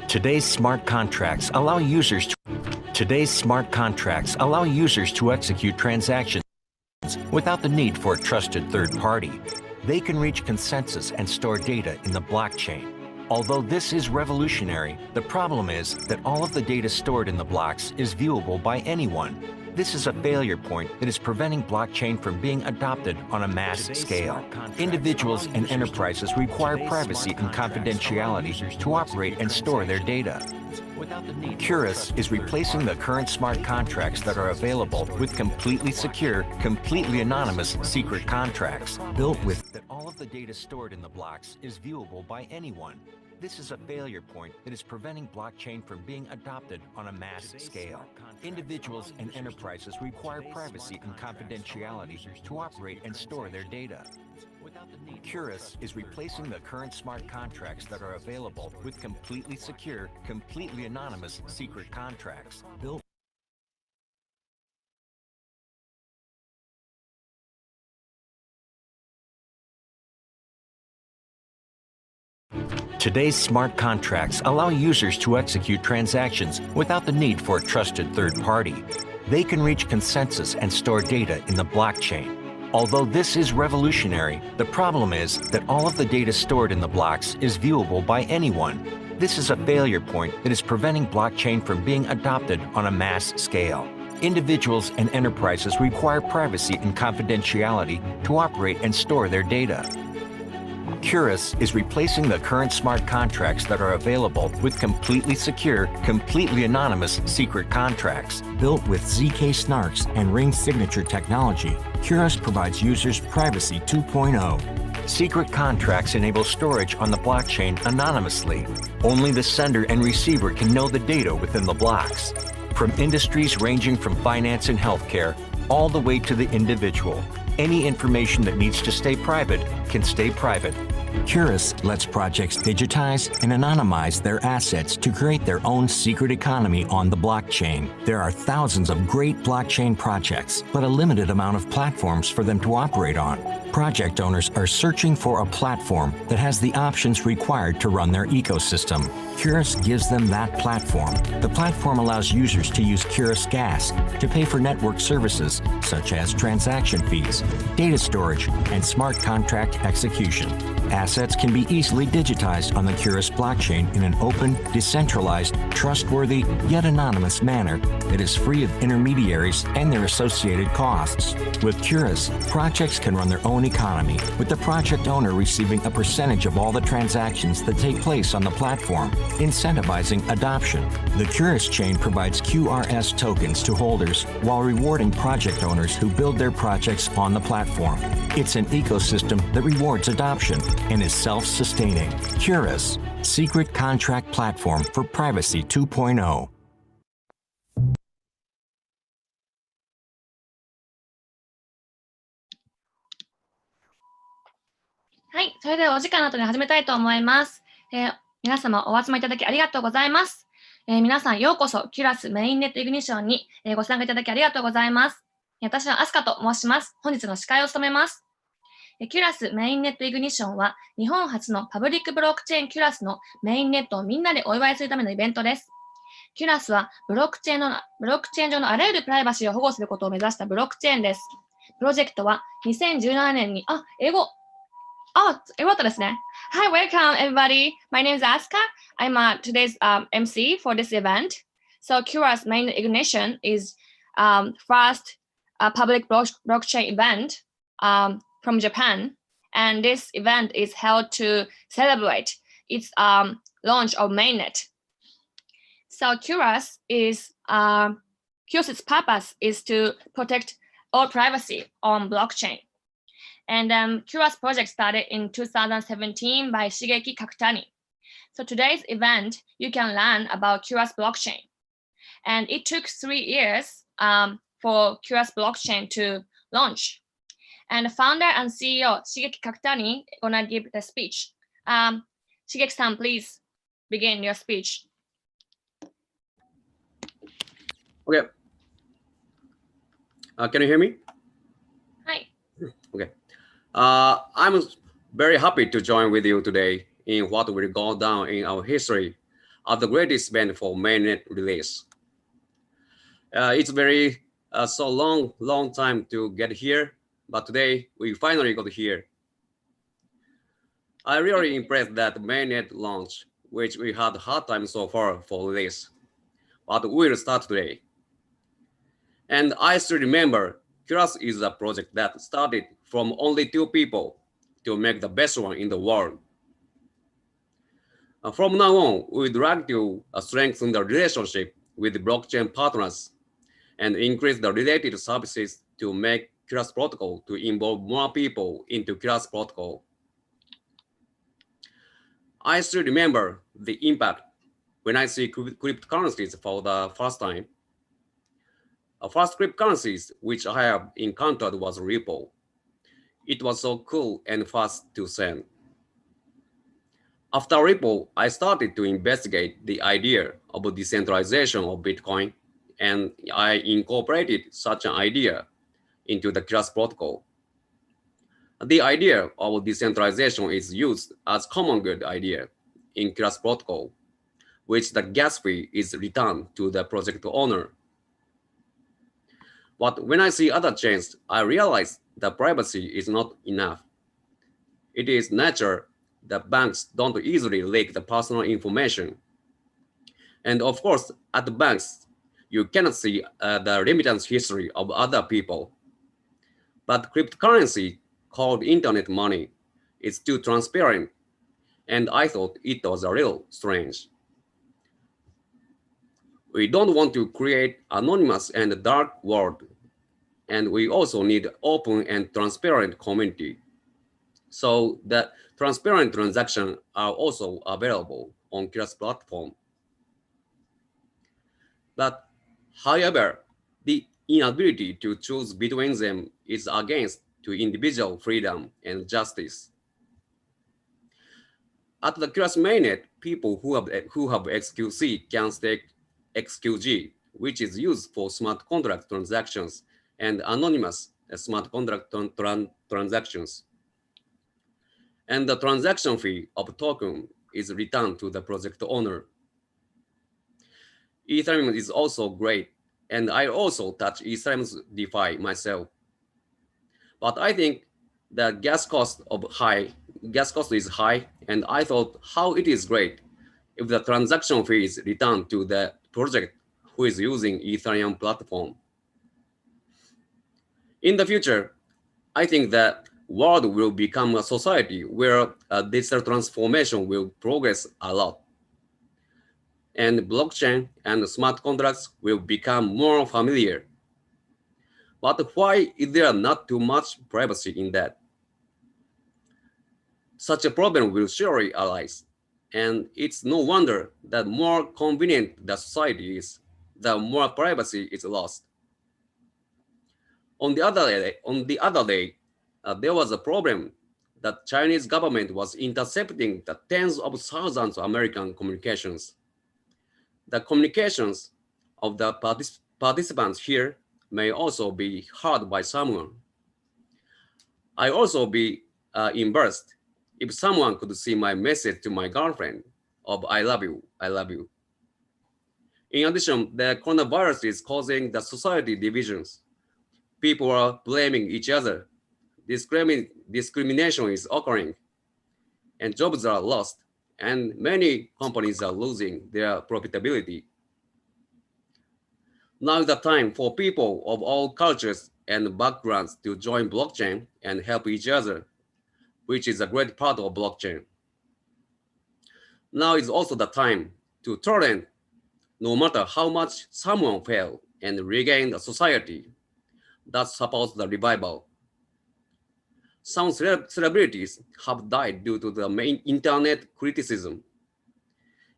Today's smart contracts allow users to execute transactions without the need for a trusted third party. They can reach consensus and store data in the blockchain. Although this is revolutionary, the problem is that all of the data stored in the blocks is viewable by anyone. This is a failure point that is preventing blockchain from being adopted on a mass scale. Individuals and enterprises require privacy and confidentiality to operate and store their data. QURAS is replacing the current smart contracts that are available with completely secure, completely anonymous secret contracts built with that all of the data stored in the blocks is viewable by anyone. This is a failure point that is preventing blockchain from being adopted on a mass scale. Individuals and enterprises require privacy and confidentiality to operate and store their data. QURAS is replacing the current smart contracts that are available with completely secure, completely anonymous secret contracts built. Today's smart contracts allow users to execute transactions without the need for a trusted third party. They can reach consensus and store data in the blockchain. Although this is revolutionary, the problem is that all of the data stored in the blocks is viewable by anyone. This is a failure point that is preventing blockchain from being adopted on a mass scale. Individuals and enterprises require privacy and confidentiality to operate and store their data. QURAS is replacing the current smart contracts that are available with completely secure, completely anonymous secret contracts. Built with ZK snarks and ring signature technology, QURAS provides users Privacy 2.0. Secret contracts enable storage on the blockchain anonymously. Only the sender and receiver can know the data within the blocks. From industries ranging from finance and healthcare, all the way to the individual, any information that needs to stay private can stay private. QURAS lets projects digitize and anonymize their assets to create their own secret economy on the blockchain. There are thousands of great blockchain projects, but a limited amount of platforms for them to operate on. Project owners are searching for a platform that has the options required to run their ecosystem. QURAS gives them that platform. The platform allows users to use QURAS Gas to pay for network services such as transaction fees, data storage, and smart contract execution. Assets can be easily digitized on the QURAS blockchain in an open, decentralized, trustworthy, yet anonymous manner that is free of intermediaries and their associated costs. With QURAS, projects can run their own economy, with the project owner receiving a percentage of all the transactions that take place on the platform, incentivizing adoption. The QURAS chain provides QRS tokens to holders while rewarding project owners who build their projects on the platform. It's an ecosystem that rewards adoption and is self-sustaining. QURAS, Secret Contract Platform for Privacy 2.0. はい、それではお時間の後に始めたいと思います。皆様お集まりいただきありがとうございます。皆さんようこそ QURAS メインネットイグニッションにご参加いただきありがとうございます。私はアスカと申します。本日の司会を務めます。QURAS メインネットイグニッションは日本初のパブリックブロックチェーン QURAS のメインネットをみんなでお祝いするためのイベントです。QURAS はブロックチェーン上のあらゆるプライバシーを保護することを目指したブロックチェーンです。プロジェクトは2017年に、英語だったですね。Hi, welcome everybody. My name is Asuka. I'm today's MC for this event. So QURAS Mainnet Ignition is first public blockchain event from Japan. And this event is held to celebrate its launch of Mainnet. So QURAS QURAS's purpose is to protect all privacy on blockchain. And QURAS project started in 2017 by Shigeki Kakutani. So today's event, you can learn about QURAS blockchain. And it took 3 years for QURAS blockchain to launch. And the founder and CEO, Shigeki Kakutani, gonna give the speech. Shigeki-san, please begin your speech. Okay. Can you hear me? Hi. Okay. I'm very happy to join with you today in what will go down in our history of the greatest event for mainnet release. It's very so long time to get here, but today we finally got here. I really impressed that mainnet launch, which we had hard time so far for release, but we'll start today. And I still remember QURAS is a project that started from only 2 people to make the best one in the world. From now on, we would like to strengthen the relationship with the blockchain partners and increase the related services to make QURAS protocol to involve more people into QURAS protocol. I still remember the impact when I see cryptocurrencies for the first time. First cryptocurrencies which I have encountered was Ripple. It was so cool and fast to send. After Ripple, I started to investigate the idea of decentralization of Bitcoin, and I incorporated such an idea into the QURAS protocol. The idea of decentralization is used as common good idea in QURAS protocol, which the gas fee is returned to the project owner. But when I see other chains, I realize that privacy is not enough. It is nature that banks don't easily leak the personal information. And of course, at the banks, you cannot see the remittance history of other people. But cryptocurrency called internet money is too transparent, and I thought it was a little strange. We don't want to create anonymous and dark world, and we also need open and transparent community. So the transparent transactions are also available on QURAS platform. But however, the inability to choose between them is against to individual freedom and justice. At the QURAS mainnet, people who have XQC can stake XQG, which is used for smart contract transactions and anonymous smart contract transactions. And the transaction fee of token is returned to the project owner. Ethereum is also great, and I also touch Ethereum's DeFi myself. But I think the gas cost is high, and I thought how it is great if the transaction fee is returned to the project who is using Ethereum platform. In the future, I think that world will become a society where digital transformation will progress a lot. And blockchain and smart contracts will become more familiar. But why is there not too much privacy in that? Such a problem will surely arise. And it's no wonder that more convenient the society is, the more privacy is lost. On the other day, there was a problem that Chinese government was intercepting the tens of thousands of American communications. The communications of the participants here may also be heard by someone. I also be embarrassed if someone could see my message to my girlfriend of I love you, I love you. In addition, the coronavirus is causing the society divisions. People are blaming each other. Discrimination is occurring, and jobs are lost, and many companies are losing their profitability. Now is the time for people of all cultures and backgrounds to join blockchain and help each other, which is a great part of blockchain. Now is also the time to tolerate, no matter how much someone failed, and regain a society that supports the revival. Some celebrities have died due to the main internet criticism.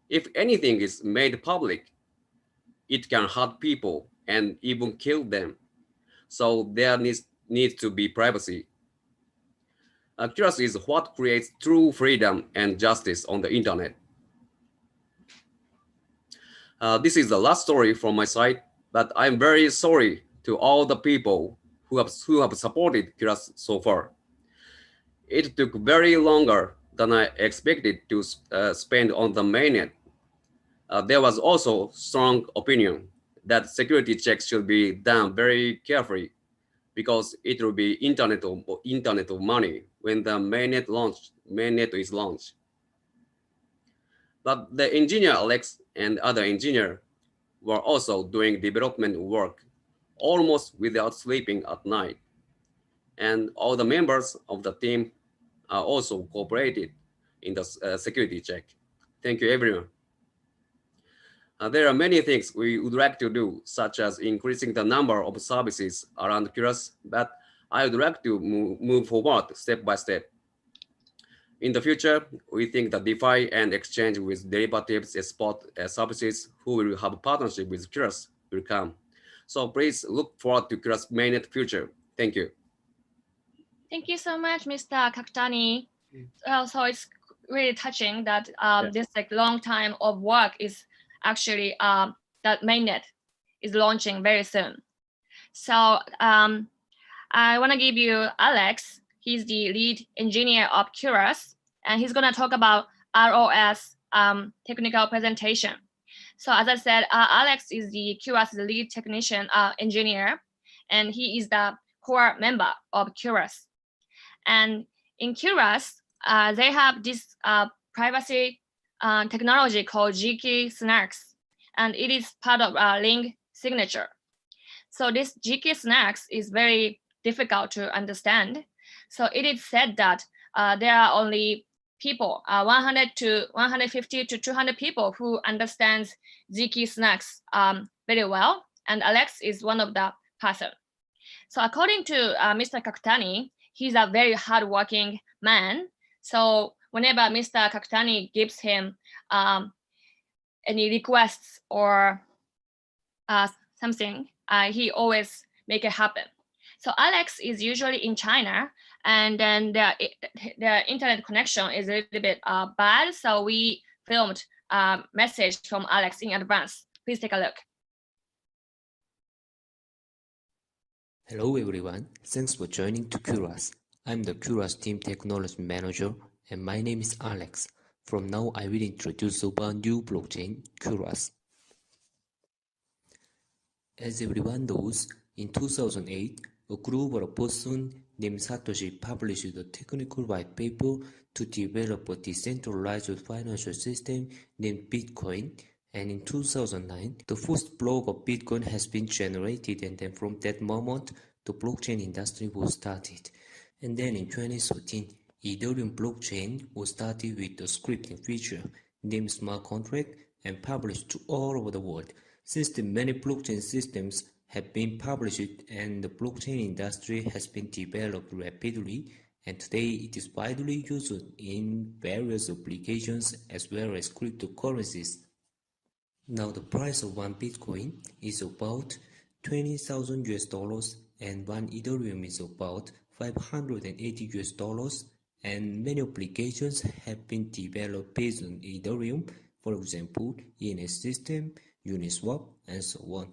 If anything is made public, it can hurt people and even kill them. So there needs to be privacy. QURAS is what creates true freedom and justice on the internet. This is the last story from my side, but I'm very sorry to all the people who have supported QURAS so far. It took very longer than I expected to spend on the mainnet. There was also strong opinion that security checks should be done very carefully because it will be internet of money when the mainnet is launched. But the engineer Alex and other engineer were also doing development work almost without sleeping at night. And all the members of the team also cooperated in the security check. Thank you, everyone. There are many things we would like to do, such as increasing the number of services around QURAS, but I would like to move forward step by step. In the future, we think that DeFi and exchange with derivatives spot services who will have partnership with QURAS will come. So please look forward to QURAS mainnet future. Thank you. Thank you so much, Mr. Kakutani. So it's really touching that this long time of work is actually that mainnet is launching very soon. So I want to give you Alex. He's the lead engineer of QURAS, and he's going to talk about ROS technical presentation. So as I said, Alex is the QURAS lead technician engineer, and he is the core member of QURAS. And in QURAS, they have this privacy technology called GK Snacks, and it is part of link signature. So this GK Snacks is very difficult to understand. So it is said that there are only people, 100 to 150 to 200 people who understands GK Snacks very well, and Alex is one of the person. So according to Mr. Kakutani, he's a very hardworking man. So whenever Mr. Kakutani gives him any requests or something, he always make it happen. So Alex is usually in China, and then the internet connection is a little bit bad. So we filmed a message from Alex in advance. Please take a look. Hello everyone, thanks for joining to QURAS. I'm the QURAS Team Technology Manager, and my name is Alex. From now, I will introduce about new blockchain, QURAS. As everyone knows, in 2008, a group of persons named Satoshi published a technical white paper to develop a decentralized financial system named Bitcoin. And in 2009, the first block of Bitcoin has been generated, and then from that moment, the blockchain industry was started. And then in 2013, Ethereum blockchain was started with a scripting feature named smart contract and published to all over the world. Since then, many blockchain systems have been published and the blockchain industry has been developed rapidly, and today it is widely used in various applications as well as cryptocurrencies. Now the price of one Bitcoin is about $20,000 and one Ethereum is about $580, and many applications have been developed based on Ethereum, for example, ENS system, Uniswap, and so on.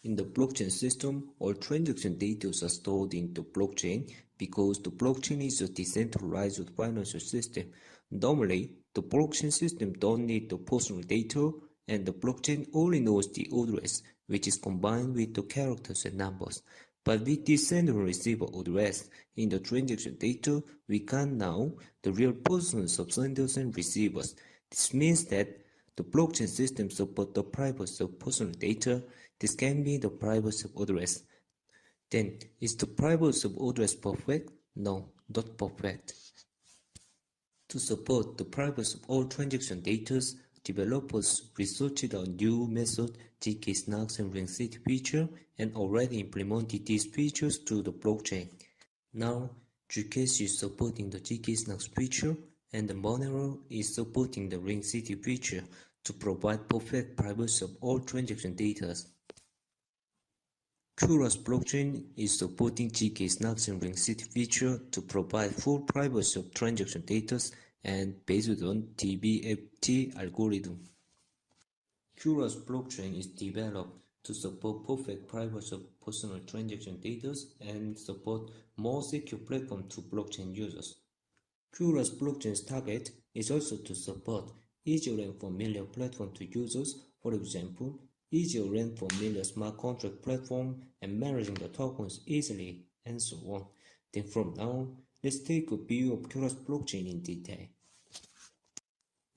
In the blockchain system, all transaction data are stored in the blockchain because the blockchain is a decentralized financial system. Normally, the blockchain system don't need the personal data, and the blockchain only knows the address, which is combined with the characters and numbers. But with this sender and receiver address in the transaction data, we can know the real persons of senders and receivers. This means that the blockchain system supports the privacy of personal data. This can be the privacy of address. Then, is the privacy of address perfect? No, not perfect. To support the privacy of all transaction data, developers researched a new method, GK Snacks and Ring City feature, and already implemented these features to the blockchain. Now, QURAS is supporting the GK-SNACKS feature, and the Monero is supporting the Ring City feature to provide perfect privacy of all transaction data. QURAS blockchain is supporting GK-SNACKS and Ring City feature to provide full privacy of transaction data and based on TBFT algorithm. QURAS blockchain is developed to support perfect privacy of personal transaction data and support more secure platform to blockchain users. QURAS blockchain's target is also to support easier and familiar platform to users, for example, easier and familiar smart contract platform and managing the tokens easily, and so on. Then from now, let's take a view of QURAS blockchain in detail.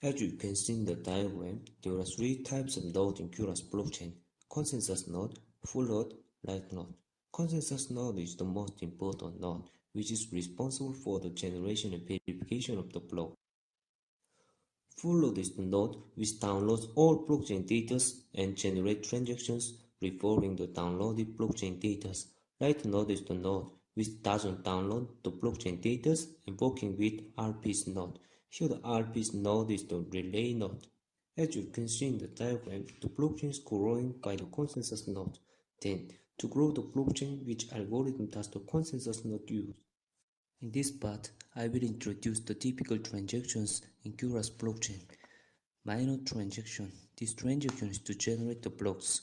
As you can see in the diagram, there are three types of nodes in QURAS blockchain: consensus node, full node, light node. Consensus node is the most important node, which is responsible for the generation and verification of the block. Full node is the node which downloads all blockchain data and generates transactions referring the downloaded blockchain data. Light node is the node which doesn't download the blockchain data and working with RP's node. Here the RP's node is the relay node. As you can see in the diagram, the blockchain is growing by the consensus node. Then, to grow the blockchain, which algorithm does the consensus node use? In this part, I will introduce the typical transactions in QURAS blockchain. Minor transaction. This transaction is to generate the blocks.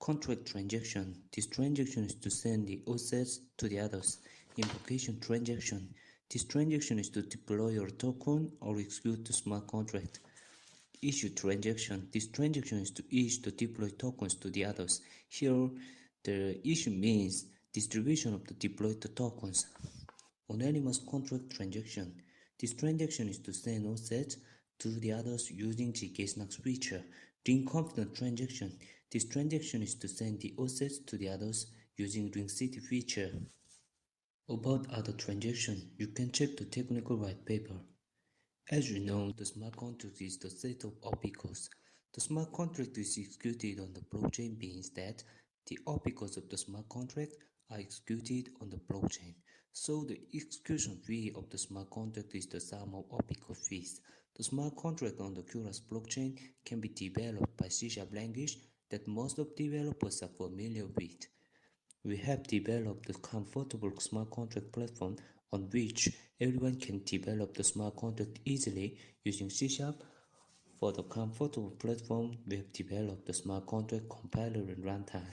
Contract transaction. This transaction is to send the assets to the others. Invocation transaction. This transaction is to deploy your token or execute the smart contract. Issue transaction. This transaction is to issue the deployed tokens to the others. Here, the issue means distribution of the deployed tokens. Anonymous contract transaction. This transaction is to send assets to the others using GK-SNACKS feature. Ring confident transaction. This transaction is to send the assets to the others using Ring City feature. About other transactions, you can check the technical white paper. As you know, the smart contract is the set of opicals. The smart contract is executed on the blockchain means that the opicals of the smart contract are executed on the blockchain. So the execution fee of the smart contract is the sum of opical fees. The smart contract on the QURAS blockchain can be developed by C# language that most of developers are familiar with. We have developed a comfortable smart contract platform on which everyone can develop the smart contract easily using C#. For the comfortable platform, we have developed the smart contract compiler and runtime.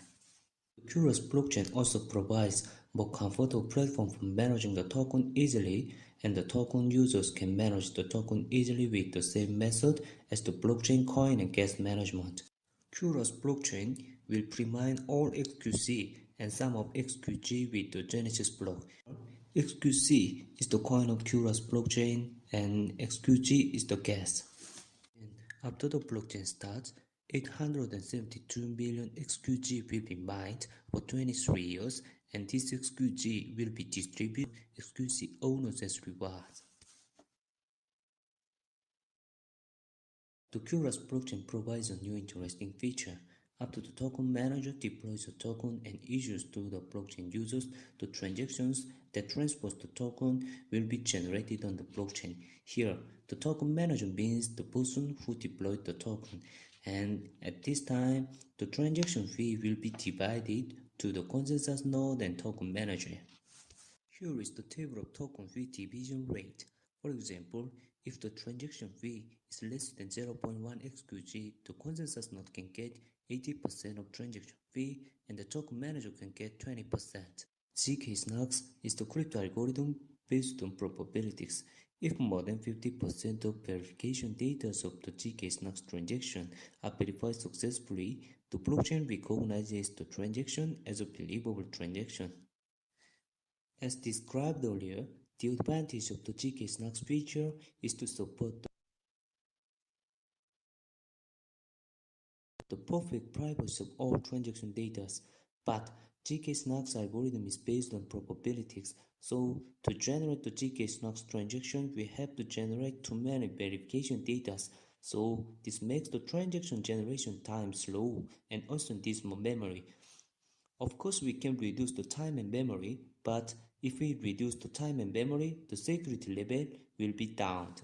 The QURAS blockchain also provides more comfortable platform for managing the token easily, and the token users can manage the token easily with the same method as the blockchain coin and gas management. QURAS blockchain will premine all XQC and some of XQG with the Genesis block. XQC is the coin of QURAS blockchain and XQG is the gas. And after the blockchain starts, 872 million XQG will be mined for 23 years, and this XQG will be distributed to XQC owners as rewards. The QURAS blockchain provides a new interesting feature. After the token manager deploys a token and issues to the blockchain users, the transactions that transport the token will be generated on the blockchain. Here, the token manager means the person who deployed the token, and at this time, the transaction fee will be divided to the consensus node and token manager. Here is the table of token fee division rate. For example, if the transaction fee is less than 0.1 XQG, the consensus node can get 80% of transaction fee and the token manager can get 20%. GK-SNACKS is the crypto algorithm based on probabilities. If more than 50% of verification data of the GK-SNACKS transaction are verified successfully, the blockchain recognizes the transaction as a believable transaction. As described earlier, the advantage of the GK-SNACKS feature is to support the perfect privacy of all transaction data, but GK-SNACKS algorithm is based on probabilities, so to generate the GK-SNACKS transaction, we have to generate too many verification data, so this makes the transaction generation time slow and also needs more memory. Of course, we can reduce the time and memory, but If we reduce the time and memory, the security level will be down.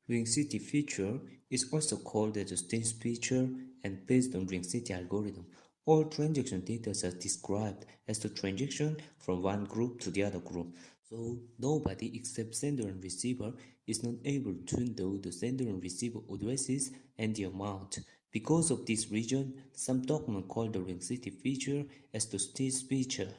Ring city feature is also called as a stage feature, and based on ring city algorithm, all transaction data are described as the transaction from one group to the other group. So nobody except sender and receiver is not able to know the sender and receiver addresses and the amount. Because of this reason, some document call the ring city feature as the stage feature.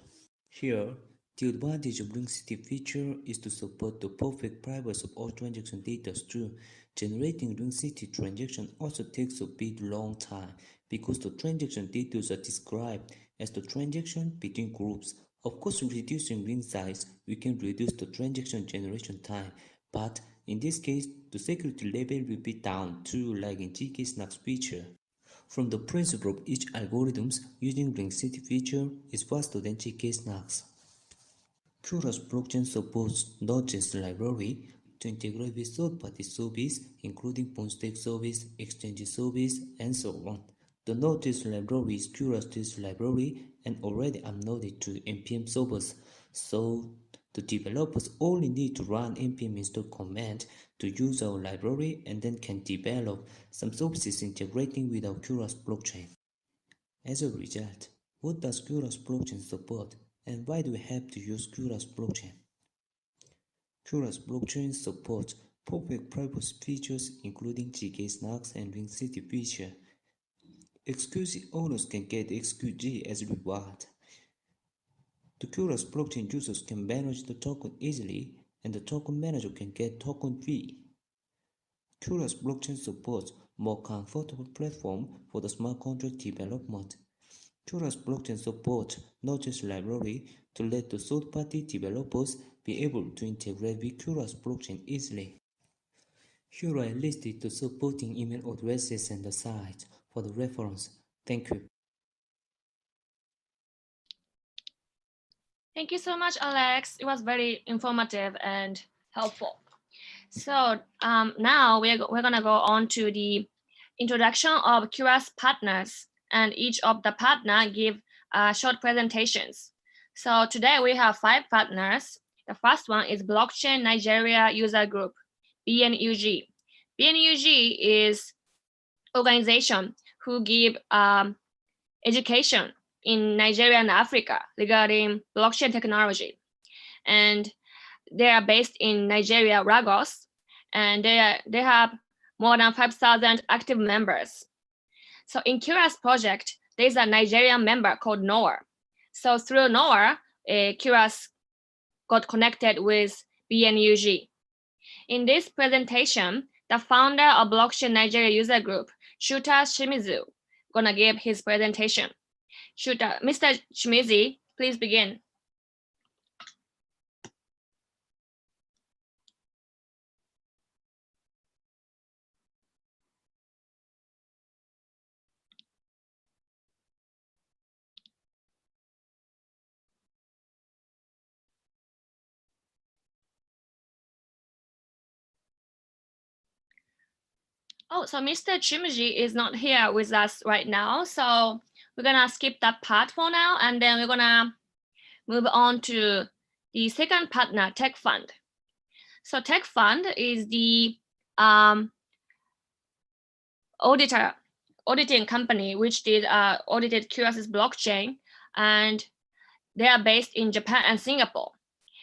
Here, the advantage of ring city feature is to support the perfect privacy of all transaction data too. Generating ring city transaction also takes a bit long time because the transaction data are described as the transaction between groups. Of course, reducing ring size, we can reduce the transaction generation time, but in this case, the security level will be down too, like in GK-SNACK's feature. From the principle of each algorithms, using ring city feature is faster than GK-SNACK's. QURAS blockchain supports Node.js library to integrate with third-party service, including PwnStake service, exchange service, and so on. The Node.js library is QURAS.js library and already uploaded to npm servers, so the developers only need to run npm install command to use our library and then can develop some services integrating with our QURAS blockchain. As a result, what does QURAS blockchain support, and why do we have to use QURAS blockchain? QURAS blockchain supports perfect privacy features including GK-SNACKs and ring city feature. XQC owners can get XQG as reward. The QURAS blockchain users can manage the token easily, and the token manager can get token fee. QURAS blockchain supports more comfortable platform for the smart contract development. QURAS blockchain supports Node.js library to let the third-party developers be able to integrate with QURAS blockchain easily. Here I listed the supporting email addresses and the sites for the reference. Thank you. Thank you so much, Alex. It was very informative and helpful. So now we're going to go on to the introduction of QURAS partners, and each of the partner give short presentations. So today we have 5 partners. The first one is Blockchain Nigeria User Group, BNUG. BNUG is organization who give education in Nigeria and Africa regarding blockchain technology. And they are based in Nigeria, Lagos, and they have more than 5,000 active members. So in QURAS project, there's a Nigerian member called Noah. So through Noah, QURAS got connected with BNUG. In this presentation, the founder of Blockchain Nigeria User Group, Shuta Shimizu, gonna give his presentation. Shuta, Mr. Shimizu, please begin. Oh, so Mr. Chimji is not here with us right now. So we're gonna skip that part for now, and then we're gonna move on to the second partner, Tech Fund. So Tech Fund is the auditing company which did audited QURAS' blockchain, and they are based in Japan and Singapore.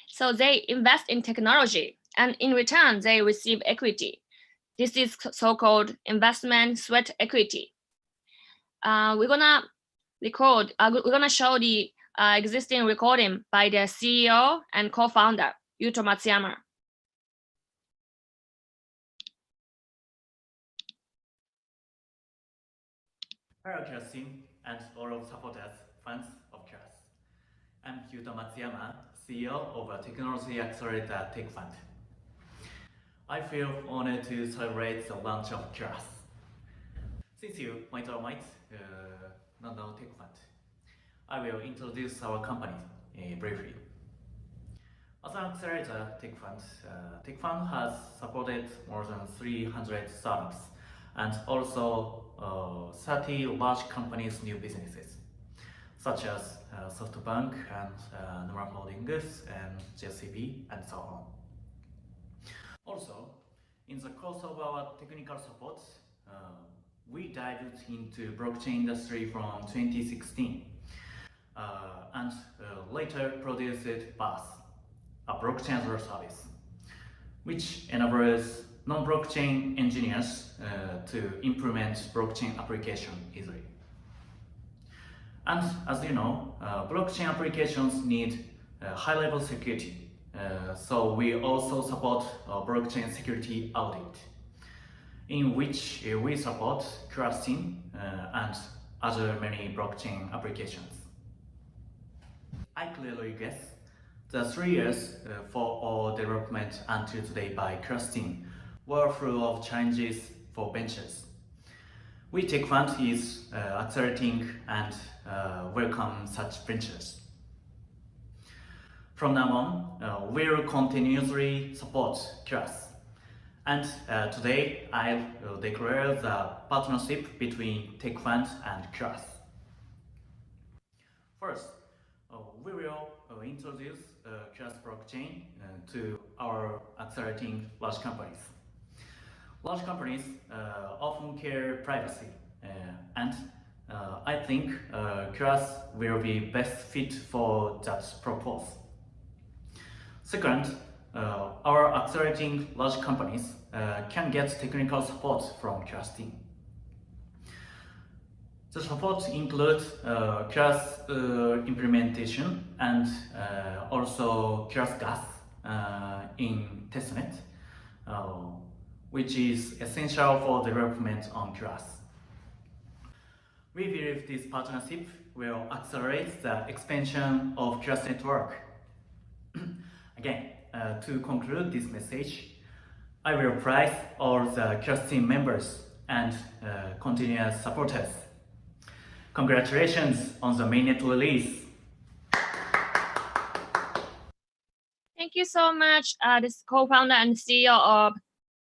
So they invest in technology, and in return they receive equity. This is so-called investment sweat equity. We're gonna show the existing recording by the CEO and co-founder, Yuto Matsuyama. Hello, QURAS team and all of supporters, fans of QURAS. I'm Yuto Matsuyama, CEO of Technology Accelerator Tech Fund. I feel honored to celebrate the launch of QURAS. Since you might or might not know Tech Fund, I will introduce our company briefly. As an accelerator Tech Fund has supported more than 300 startups and also 30 large companies' new businesses. such as SoftBank and Nomura Holdings and JCB and so on. Also, in the course of our technical support, we dived into blockchain industry from 2016 and later produced BaaS, a blockchain as a service, which enables non-blockchain engineers to implement blockchain application easily. And as you know, blockchain applications need high-level security. So we also support blockchain security audit, in which we support QURAS team and other many blockchain applications. I clearly guess the 3 years for our development until today by QURAS team were full of challenges for ventures. We Tech Fund is accelerating and welcome such ventures. From now on, we'll continuously support QURAS. And today, I'll declare the partnership between Tech Fund and QURAS. First, we will introduce QURAS blockchain to our accelerating large companies. Large companies often care privacy, and I think QURAS will be best fit for that purpose. Second, our accelerating large companies can get technical support from QURAS team. The support includes QURAS implementation and also QURAS gas in testnet, which is essential for development on QURAS. We believe this partnership will accelerate the expansion of QURAS network. Again, to conclude this message, I will praise all the QURAS team members and continuous supporters. Congratulations on the mainnet release. Thank you so much, this co-founder and CEO of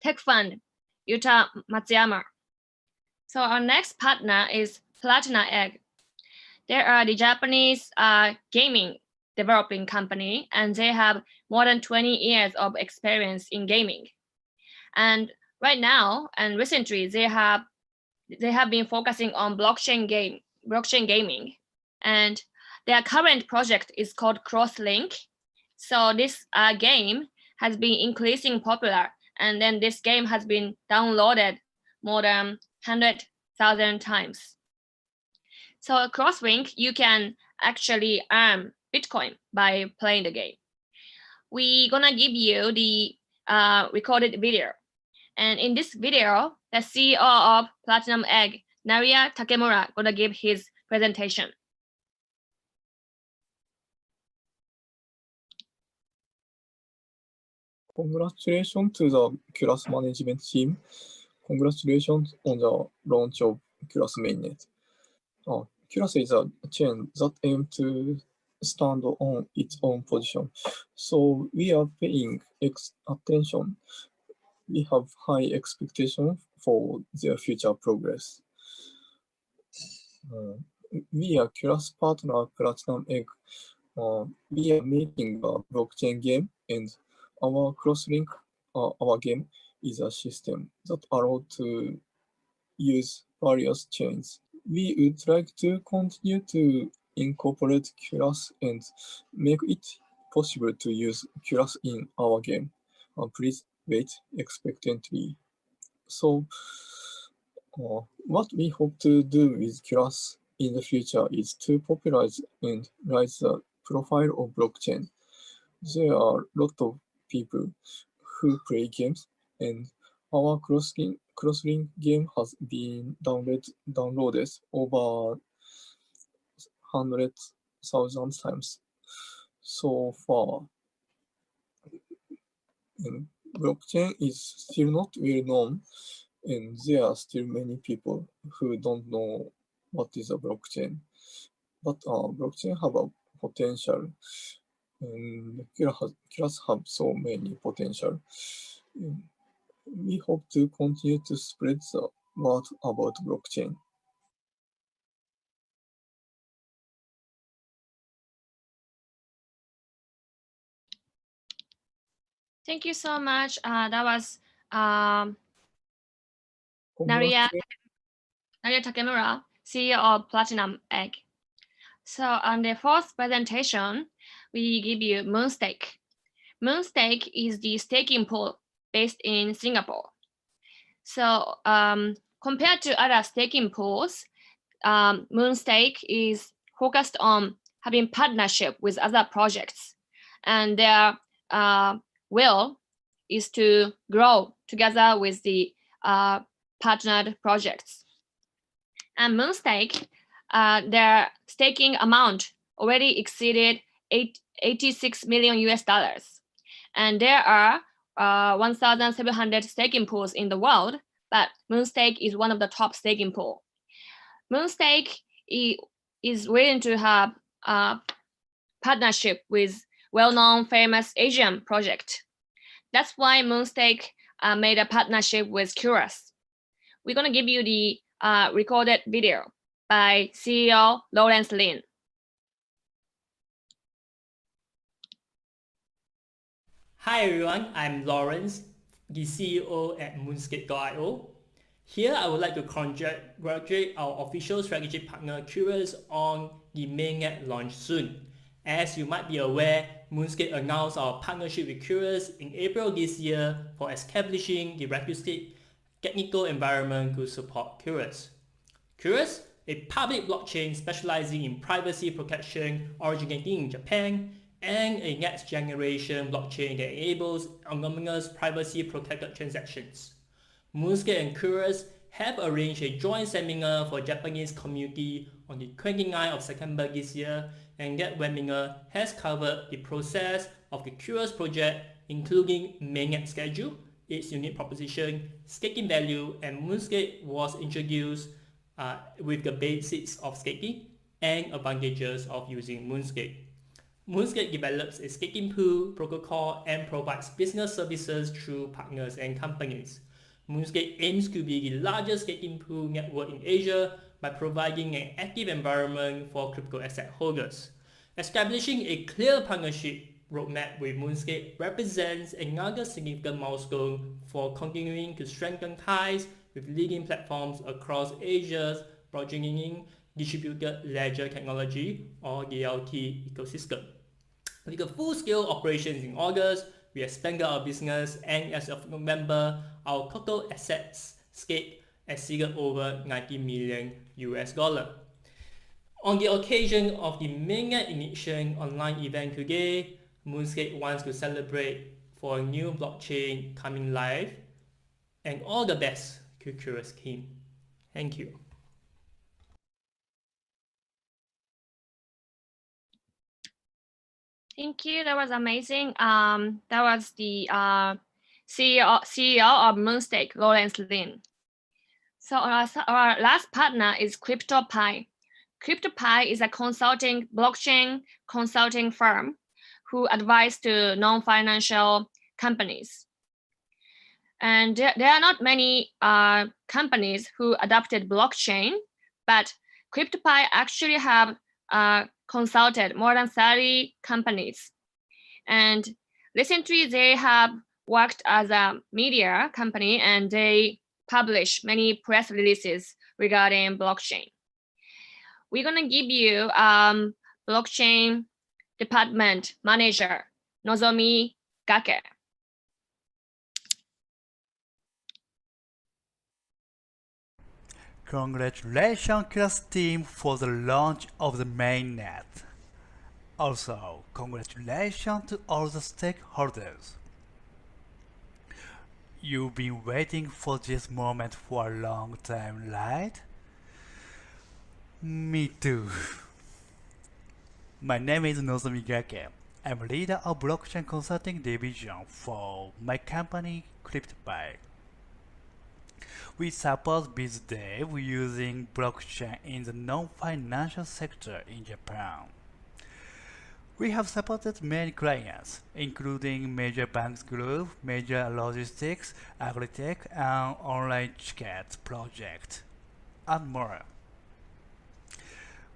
Tech Fund, Yuta Matsuyama. So our next partner is Platinum Egg. They are the Japanese gaming developing company, and they have more than 20 years of experience in gaming. And right now, and recently, they have been focusing on blockchain gaming. And their current project is called Crosslink. So this game has been increasing popular, and then this game has been downloaded more than 100,000 times. So at Crosslink, you can actually earn Bitcoin by playing the game. We're gonna give you the recorded video. And in this video, the CEO of Platinum Egg, Naria Takemura, gonna give his presentation. Congratulations to the QURAS management team. Congratulations on the launch of QURAS mainnet. QURAS is a chain that aims to stand on its own position. So we are paying attention. We have high expectations for their future progress. We are QURAS partner Platinum Egg. We are making a blockchain game, and our Crosslink, our game, is a system that allows to use various chains. We would like to continue to incorporate QURAS and make it possible to use QURAS in our game. Please wait expectantly. So, what we hope to do with QURAS in the future is to popularize and raise the profile of blockchain. There are a lot of people who play games, and our Crosslink game has been downloaded over 100,000 times so far. And blockchain is still not well known, and there are still many people who don't know what is a blockchain. But blockchain have a potential, and QURAS have so many potential. We hope to continue to spread the word about blockchain. Thank you so much. That was Naria Takemura, CEO of Platinum Egg. So on the fourth presentation, we give you Moonstake. Moonstake is the staking pool based in Singapore. So compared to other staking pools, Moonstake is focused on having partnership with other projects, and their will is to grow together with the partnered projects. And Moonstake, their staking amount already exceeded 86 million US dollars. And there are 1,700 staking pools in the world, but Moonstake is one of the top staking pool. Moonstake is willing to have a partnership with well-known famous Asian project. That's why Moonstake made a partnership with QURAS. We're gonna give you the recorded video by CEO Lawrence Lin. Hi everyone, I'm Lawrence, the CEO at Moonskate.io. Here I would like to congratulate our official strategic partner QURAS on the mainnet launch soon. As you might be aware, Moonskate announced our partnership with QURAS in April this year for establishing the requisite technical environment to support QURAS. QURAS, a public blockchain specializing in privacy protection originating in Japan, and a next-generation blockchain that enables anonymous privacy-protected transactions. Moonskate and QURAS have arranged a joint seminar for Japanese community on the 29th of September this year, and that webinar has covered the process of the QURAS project, including mainnet schedule, its unique proposition, staking value, and Moonskate was introduced with the basics of staking and advantages of using Moonskate. Moonskate develops a staking pool protocol and provides business services through partners and companies. Moonskate aims to be the largest staking pool network in Asia by providing an active environment for crypto asset holders. Establishing a clear partnership roadmap with Moonskate represents another significant milestone for continuing to strengthen ties with leading platforms across Asia's burgeoning distributed ledger technology or DLT ecosystem. With the full-scale operations in August, we expanded our business, and as of November, our total assets stake exceeded over 90 million US dollar. On the occasion of the Mainnet Ignition online event today, Moonskate wants to celebrate for a new blockchain coming live, and all the best to QURAS team. Thank you. Thank you. That was amazing. That was the CEO of Moonstake, Lawrence Lin. So our last partner is CryptoPie. CryptoPie is a blockchain consulting firm who advise to non-financial companies. And there are not many companies who adopted blockchain, but CryptoPie actually have consulted more than 30 companies. And recently they have worked as a media company, and they publish many press releases regarding blockchain. We're gonna give you blockchain department manager, Nozomi Gake. Congratulations, QURAS team, for the launch of the mainnet. Also, congratulations to all the stakeholders. You've been waiting for this moment for a long time, right? Me too. My name is Nozomi Gake. I'm leader of blockchain consulting division for my company, CryptoPie. We support biz dev using blockchain in the non-financial sector in Japan. We have supported many clients, including major banks group, major logistics, agritech, and online ticket project, and more.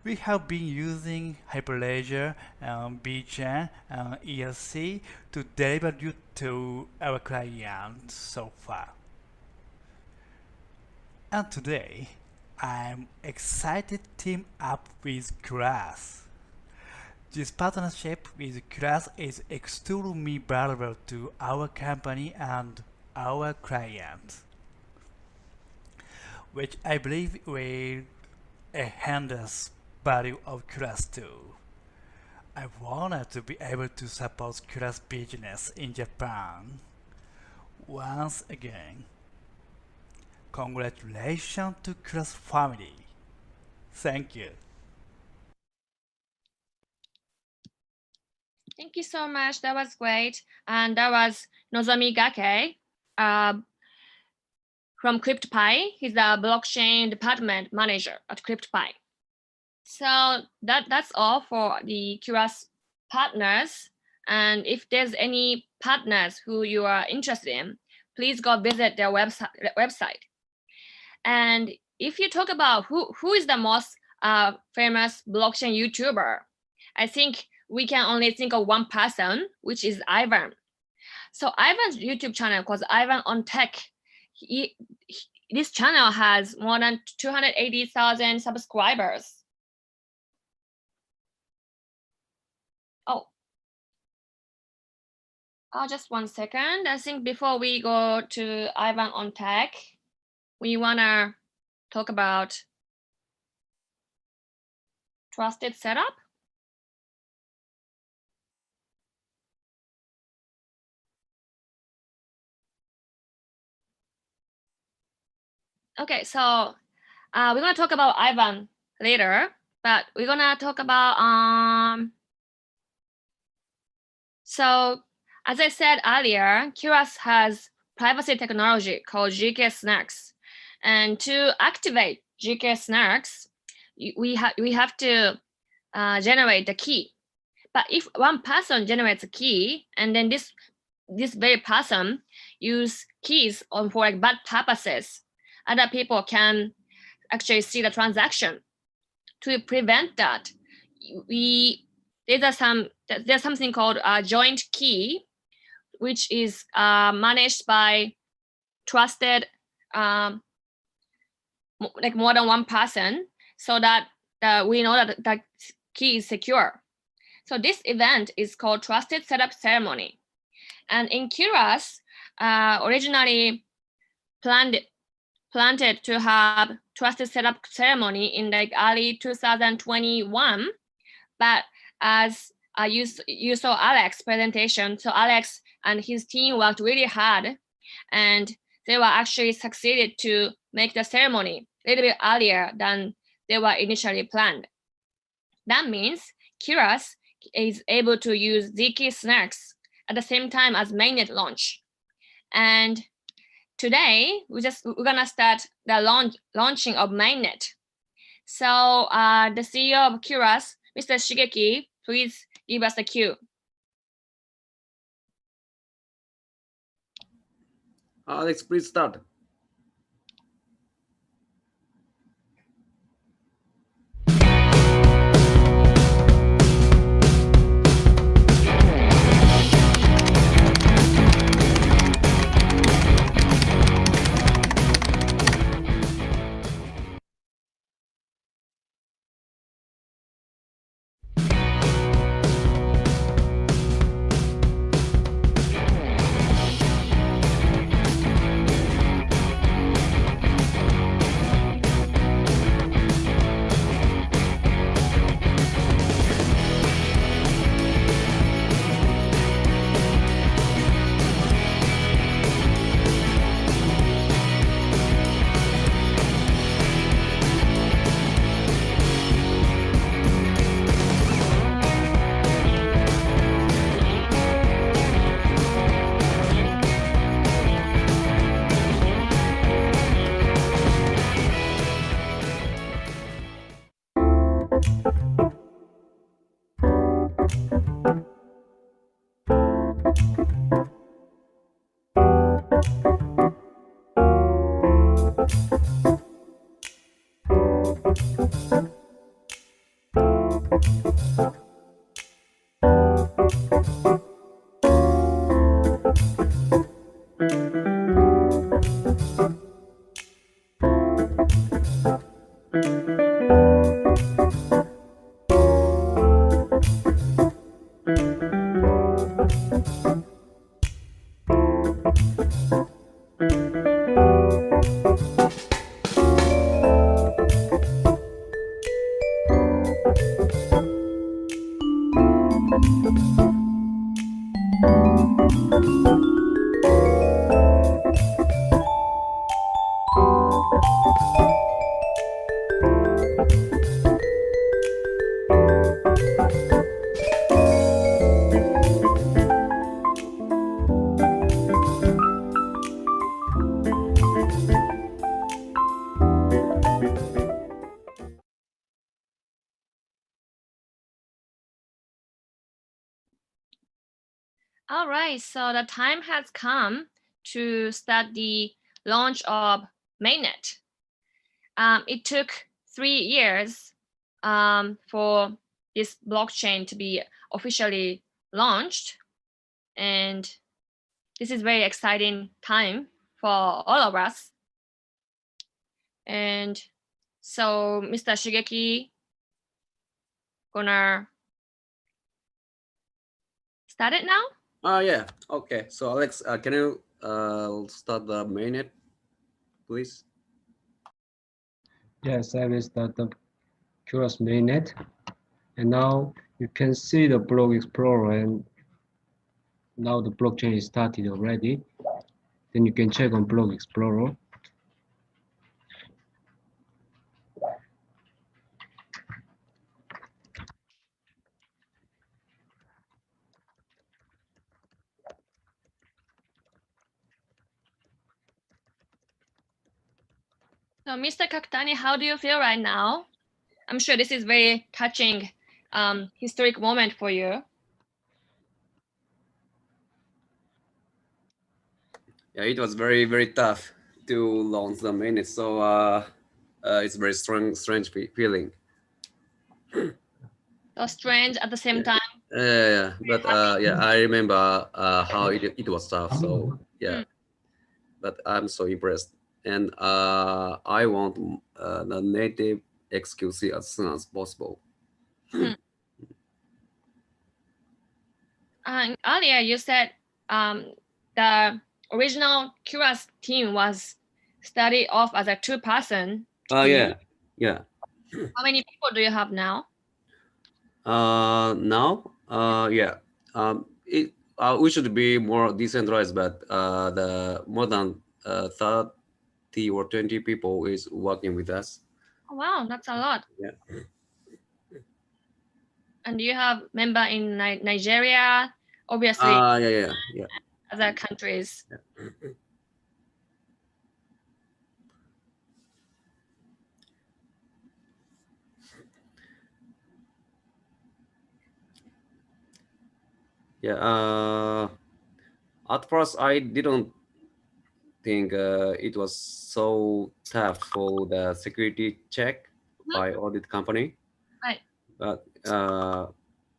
We have been using Hyperledger, VChain, ELC to deliver it to our clients so far. And today, I'm excited to team up with QURAS. This partnership with QURAS is extremely valuable to our company and our clients, which I believe will enhance value of QURAS too. I'm honored to be able to support QURAS business in Japan. Once again, congratulations to QURAS family. Thank you. Thank you so much. That was great. And that was Nozomi Gake from CryptPi. He's the blockchain department manager at CryptPi. So that's all for the QURAS partners. And if there's any partners who you are interested in, please go visit their website. And if you talk about who is the most famous blockchain YouTuber, I think we can only think of one person, which is Ivan. So Ivan's YouTube channel called Ivan on Tech. This channel has more than 280,000 subscribers. Oh, just 1 second. I think before we go to Ivan on Tech, we wanna talk about trusted setup. Okay, so we're gonna talk about Ivan later, but we're gonna talk about so as I said earlier, QURAS has privacy technology called GK Snacks, and to activate GK Snacks, we have to generate the key. But if one person generates a key, and then this very person use keys for like bad purposes, other people can actually see the transaction. To prevent that, there's something called a joint key, which is managed by trusted like more than one person, so that we know that the key is secure. So this event is called Trusted Setup Ceremony. And in QURAS, originally planned to have Trusted Setup Ceremony in like early 2021, but as you saw Alex's presentation, so Alex and his team worked really hard, and they were actually succeeded to make the ceremony a little bit earlier than they were initially planned. That means QURAS is able to use ZK Snacks at the same time as Mainnet launch. And today, we're gonna start the launching of Mainnet. So the CEO of QURAS, Mr. Shigeki, please give us the cue. Alex, please start. All right, so the time has come to start the launch of Mainnet. It took 3 years for this blockchain to be officially launched, and this is very exciting time for all of us. And so Mr. Shigeki gonna start it now? Yeah, okay. So Alex, can you start the mainnet, please? Yes, I will start the QURAS mainnet. And now you can see the block explorer, and now the blockchain is started already. Then you can check on block explorer. So Mr. Kaktani, how do you feel right now? I'm sure this is very touching historic moment for you. Yeah, it was very, very tough to launch the mainnet. So it's very strange feeling. So strange at the same time. Yeah, but yeah, I remember how it was tough. So yeah, but I'm so impressed, and I want the native XQC as soon as possible. Earlier you said the original QURAS team was started off as a 2-person. Yeah. How many people do you have now? Now, yeah, we should be more decentralized, but the more than 30 or 20 people is working with us. Oh, wow, that's a lot. Yeah. And do you have member in Nigeria, obviously? Yeah. Other countries. Yeah. At first, I didn't think it was so tough for the security check by audit company. Right. But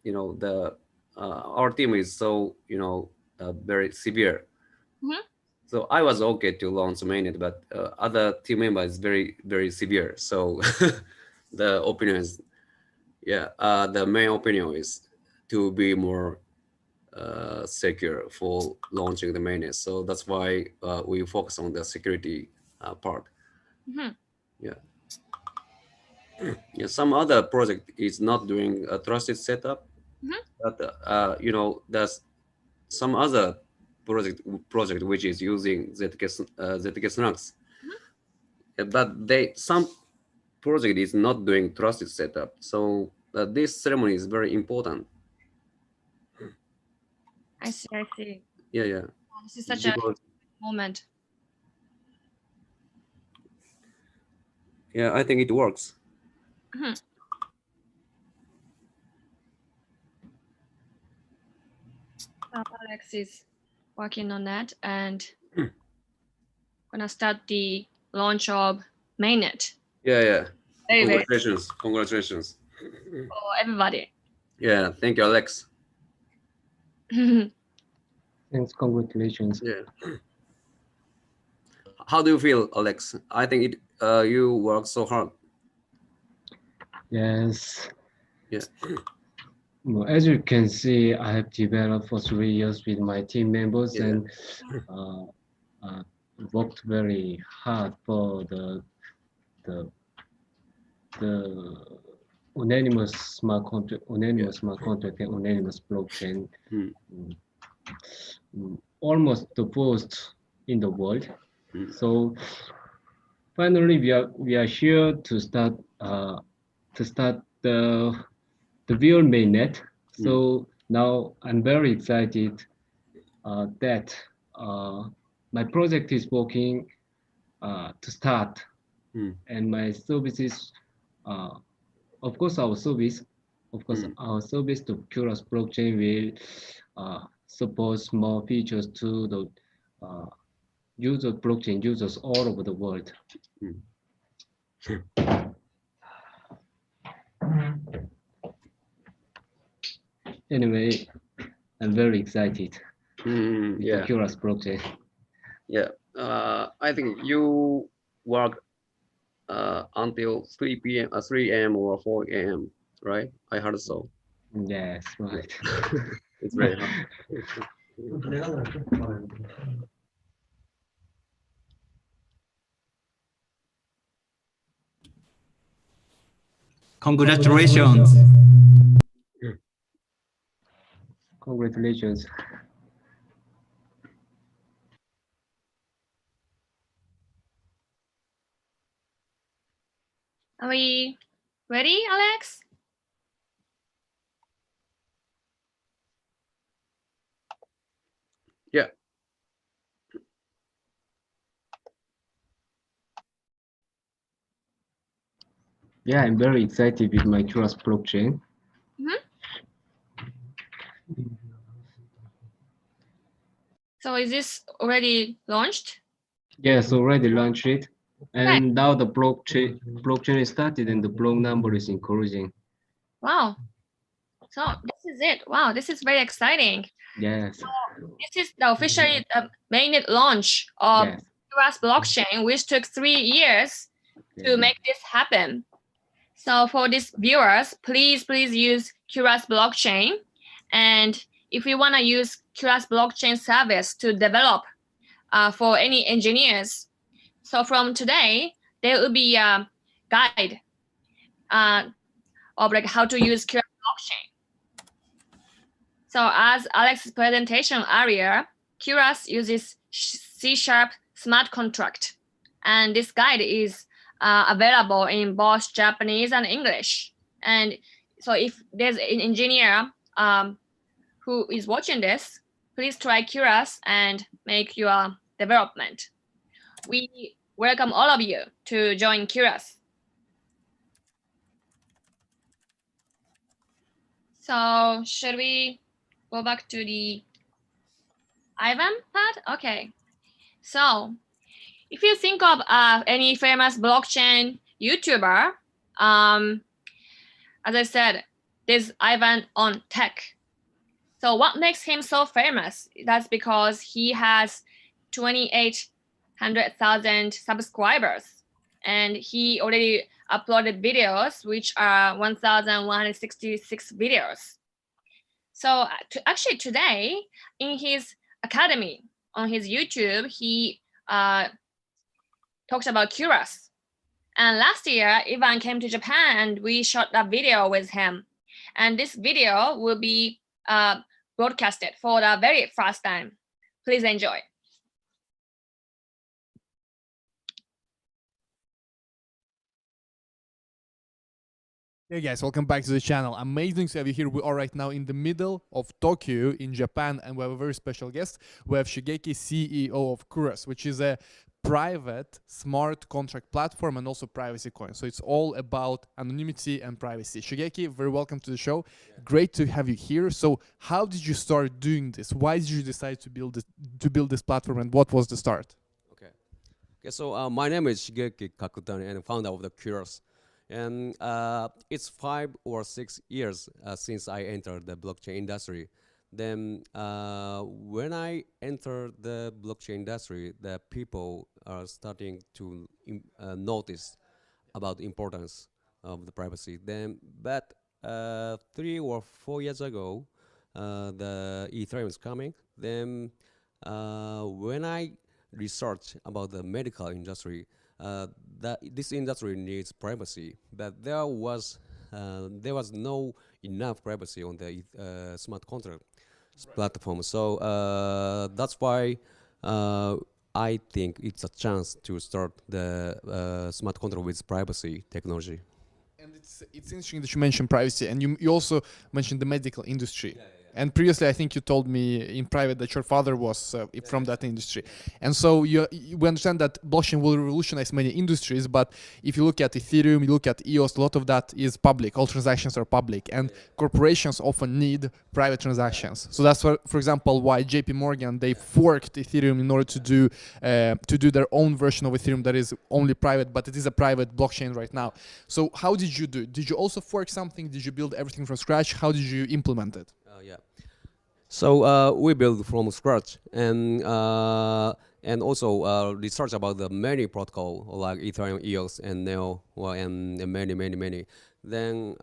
you know, the our team is so very severe. So I was okay to launch mainnet, but other team member is very, very severe. So the opinion is, yeah, the main opinion is to be more secure for launching the mainnet. So that's why we focus on the security part. Yeah. Yeah. Some other project is not doing a trusted setup, but there's some other project which is using ZK Snacks. But some project is not doing trusted setup. So this ceremony is very important. I see. Yeah. This is such a moment. Yeah, I think it works. Alex is working on that and gonna start the launch of Mainnet. Yeah. Very Congratulations. for everybody. Yeah, thank you, Alex. Thanks, congratulations. Yeah. How do you feel, Alex? I think you work so hard. Yes. Yeah. Well, as you can see, I have developed for 3 years with my team members and worked very hard for the unanimous smart contract, smart contract, and unanimous blockchain. Mm. Almost the first in the world. Mm. So finally, we are here to start the real mainnet. So now I'm very excited that my project is working to start, and my services, of course, our service, to QURAS blockchain will support more features to the blockchain users all over the world. Anyway, I'm very excited. Yeah. QURAS blockchain. Yeah. I think you work until 3 p.m., 3 a.m. or 4 a.m., right? I heard so. Yes, right. It's very hard. Congratulations. Congratulations. Are we ready, Alex? Yeah. Yeah, I'm very excited with my QURAS blockchain. So is this already launched? Yes, already launched it. And now the blockchain is started and the block number is increasing. Wow. So this is it. Wow, this is very exciting. Yes. So this is the official mainnet launch of QURAS blockchain, which took 3 years to make this happen. So for these viewers, please use QURAS blockchain. And if you want to use QURAS blockchain service to develop for any engineers, so from today, there will be a guide of like how to use QURAS blockchain. So as Alex's presentation earlier, QURAS uses C# smart contract. And this guide is available in both Japanese and English. And so if there's an engineer who is watching this, please try QURAS and make your development. We welcome all of you to join QURAS. So should we go back to the Ivan part? Okay. So if you think of any famous blockchain YouTuber, as I said, there's Ivan on Tech. So what makes him so famous? That's because he has 2,800,000 subscribers, and he already uploaded videos, which are 1,166 videos. So actually today, in his academy on his YouTube, he talked about QURAS. And last year, Ivan came to Japan and we shot a video with him. And this video will be broadcasted for the very first time. Please enjoy. Hey guys, welcome back to the channel. Amazing to have you here. We are right now in the middle of Tokyo in Japan, and we have a very special guest. We have Shigeki, CEO of QURAS, which is a private smart contract platform and also privacy coin. So it's all about anonymity and privacy. Shigeki, very welcome to the show. Yeah. Great to have you here. So how did you start doing this? Why did you decide to build this platform, and what was the start? Okay, so my name is Shigeki Kakutani and founder of the QURAS. And it's 5 or 6 years since I entered the blockchain industry. Then when I entered the blockchain industry, the people are starting to notice about the importance of the privacy. Then, but 3 or 4 years ago, the Ethereum is coming. Then when I researched about the medical industry, that this industry needs privacy, but there was there was no enough privacy on the smart contract platform. So that's why I think it's a chance to start the smart contract with privacy technology. And it's interesting that you mentioned privacy, and you also mentioned the medical industry. And previously, I think you told me in private that your father was from that industry. And so we understand that blockchain will revolutionize many industries, but if you look at Ethereum, you look at EOS, a lot of that is public. All transactions are public, and corporations often need private transactions. So that's, for example, why JP Morgan, they forked Ethereum in order to do their own version of Ethereum that is only private, but it is a private blockchain right now. So how did you do it? Did you also fork something? Did you build everything from scratch? How did you implement it? Yeah. So we build from scratch, and also research about the many protocol like Ethereum, EOS, and Neo, and many. Then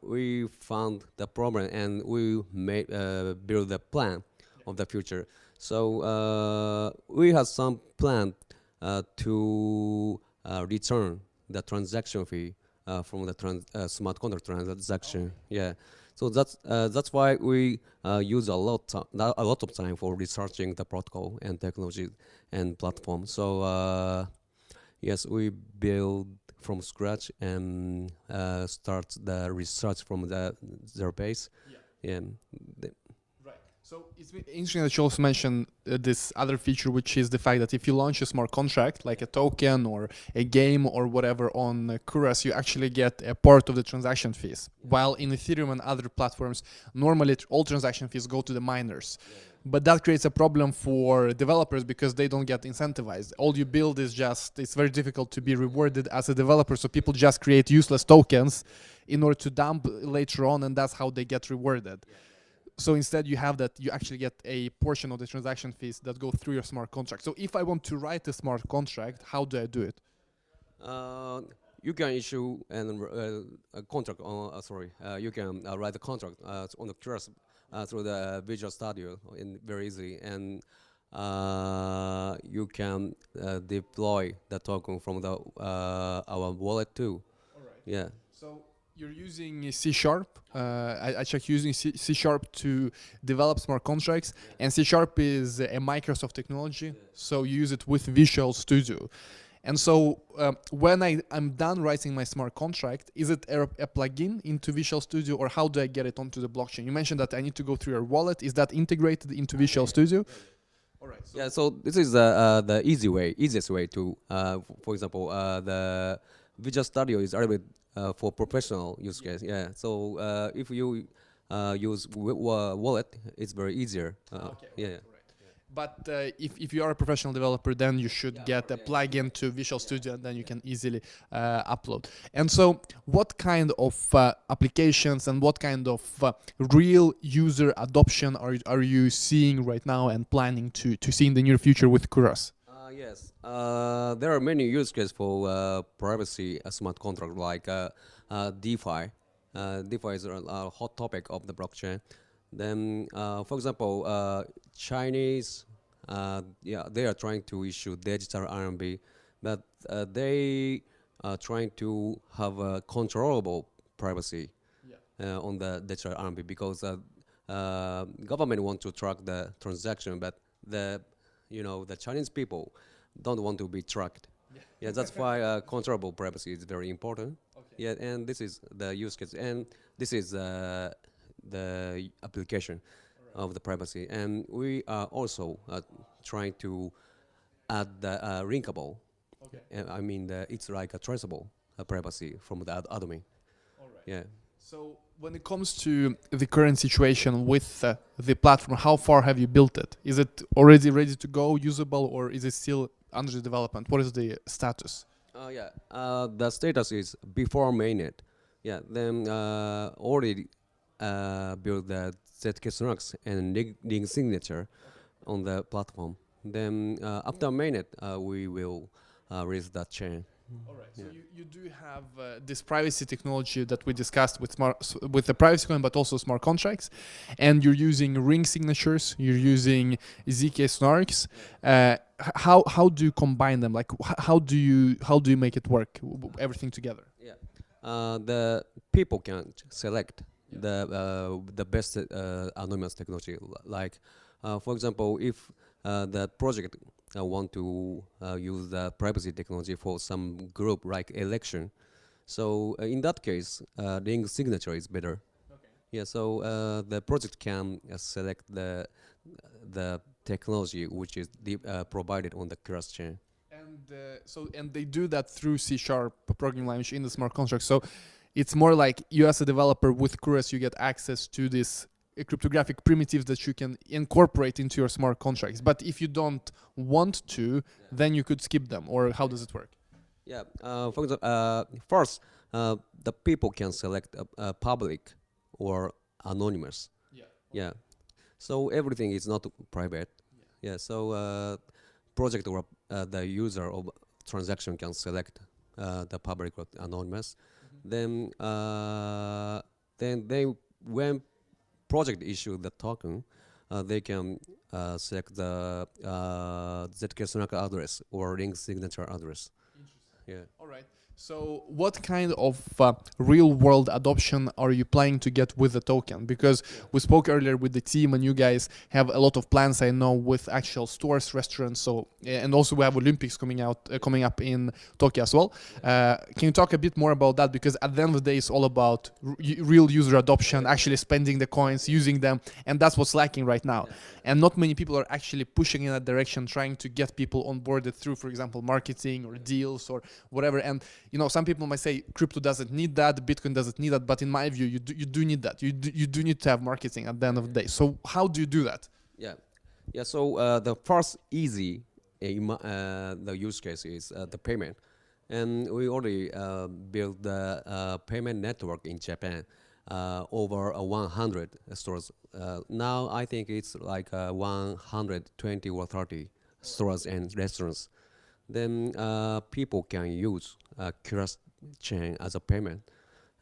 we found the problem, and we made build a plan of the future. So we had some plan to return the transaction fee from the smart contract transaction. Yeah. So that's why we use a lot of time for researching the protocol and technology and platform. So yes, we build from scratch and start the research from their base. Yeah. Right. So it's interesting that you also mentioned this other feature, which is the fact that if you launch a smart contract, like a token or a game or whatever on QURAS, you actually get a part of the transaction fees. While in Ethereum and other platforms, normally all transaction fees go to the miners. But that creates a problem for developers because they don't get incentivized. All you build is it's very difficult to be rewarded as a developer. So people just create useless tokens in order to dump later on, and that's how they get rewarded. So instead you have that you actually get a portion of the transaction fees that go through your smart contract. So if I want to write a smart contract, how do I do it? You can issue a contract on, you can write a contract on the QURAS through the Visual Studio very easily, and you can deploy the token from our wallet too. All right. Yeah. So you're using C#. I checked using C# to develop smart contracts, and C# is a Microsoft technology, so you use it with Visual Studio. And so when I'm done writing my smart contract, is it a plugin into Visual Studio, or how do I get it onto the blockchain? You mentioned that I need to go through your wallet. Is that integrated into Visual Studio? All right. So yeah, so this is the easiest way to, for example, the Visual Studio is a little bit for professional use case. Yeah. So if you use wallet, it's very easier. Okay. Yeah. Right. But if you are a professional developer, then you should get a plugin to Visual Studio, and then you can easily upload. And so what kind of applications and what kind of real user adoption are you seeing right now and planning to see in the near future with QURAS? Yes, there are many use cases for privacy smart contract like DeFi. DeFi is a hot topic of the blockchain. Then, for example, Chinese, they are trying to issue digital RMB, but they are trying to have a controllable privacy on the digital RMB because government want to track the transaction, but the Chinese people don't want to be tracked. Yeah, that's why controllable privacy is very important. Okay. Yeah, and this is the use case, and this is the application of the privacy, and we are also trying to add the linkable. Okay. I mean, it's like a traceable privacy from the admin. All right. Yeah. So when it comes to the current situation with the platform, how far have you built it? Is it already ready to go, usable, or is it still under development? What is the status? The status is before mainnet. Yeah, then already build the ZK Snarks and link signature on the platform. Then after mainnet, we will raise that chain. All right. So you do have this privacy technology that we discussed with the privacy coin, but also smart contracts, and you're using ring signatures. You're using ZK Snarks. How do you combine them? Like how do you make it work? Everything together? Yeah. the people can select the best anonymous technology. Like, for example, if the project want to use the privacy technology for some group like election, so in that case, ring signature is better. Yeah, so the project can select the technology which is provided on the QURAS chain. And they do that through C# programming language in the smart contract. So it's more like you as a developer with QURAS, you get access to this cryptographic primitives that you can incorporate into your smart contracts. But if you don't want to, then you could skip them. Or how does it work? Yeah, for example, first, the people can select public or anonymous. Yeah. So everything is not private. Yeah. So project or the user of transaction can select the public or anonymous. Then they when project issue the token, they can select the ZK Snark address or ring signature address. Yeah. All right. So what kind of real world adoption are you planning to get with the token? Because we spoke earlier with the team and you guys have a lot of plans, I know, with actual stores, restaurants. So and also we have Olympics coming up in Tokyo as well. Can you talk a bit more about that? Because at the end of the day, it's all about real user adoption, actually spending the coins, using them. And that's what's lacking right now. And not many people are actually pushing in that direction, trying to get people onboarded through, for example, marketing or deals or whatever. And you know, some people might say crypto doesn't need that, Bitcoin doesn't need that, but in my view, you do need that. You do need to have marketing at the end of the day. So how do you do that? Yeah. So the first easy the use case is the payment, and we already built the payment network in Japan. Over 100 stores. Now I think it's like 120 or 30 stores and restaurants. Then people can use QURAS chain as a payment,